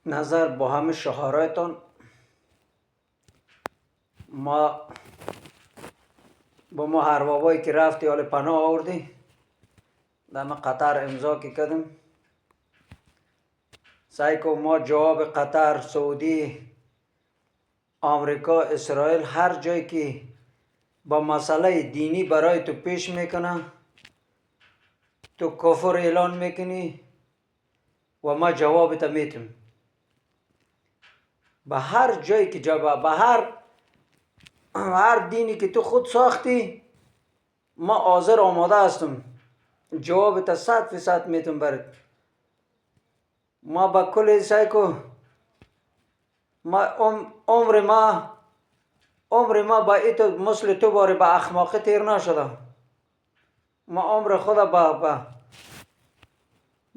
نظر با همه شعارهایتان ما با ما هر بابایی که رفتی حال پناه آوردی در ما قطر امضا که کردیم سعی کن ما جواب قطر، سعودی، آمریکا، اسرائیل هر جایی که با مسئله دینی برای تو پیش میکنه تو کفر اعلان میکنی و ما جوابت میتیم. به هر جایی که جواب به هر دینی که تو خود ساختی ما حاضر آماده هستم جوابت 100% میتون برد. ما با کل سعی کو ما عمر ما با ایتو مثل تو باره با اخماقی تیر نشده. ما عمر خود با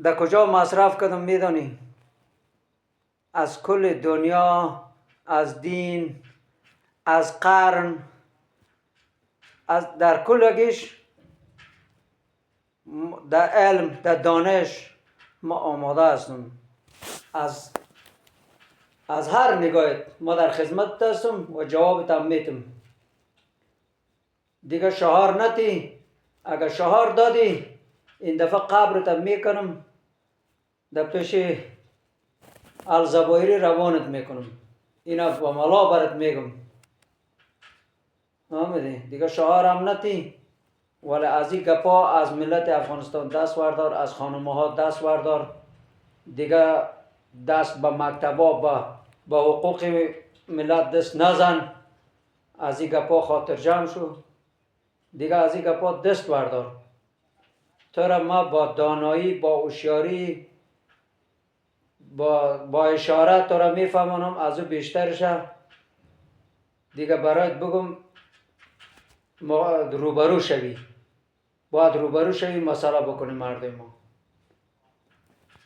در کجا مصرف کردم میدانی؟ از کل دنیا، از دین، از قرن، از در کلگیش در علم، در دانش ما آماده هستیم. از هر نگاهت ما در خدمت هستم و جوابت هم میتم. دیگه شعار نتی، اگر شعار دادی این دفعه قبرت هم میکنم در پیش الزبایری روانت میکنم. اینا با ملا برات میگم. آمدی دیگه شعار هم نتی، ولی از این گپا از ملت افغانستان دست وردار، از خانمه ها دست وردار، دیگه دست به مکتبا به حقوق ملت دست نزن. از این گپا خاطر جمع شو، دیگه از این گپا دست بردار. تو را ما با دانایی، با هوشیاری، با اشاره تو را میفهمانم، از او بیشترش دیگه برایت بگم روبرو شوی. باید روبرو شوی مسئله بکنی مردم ما.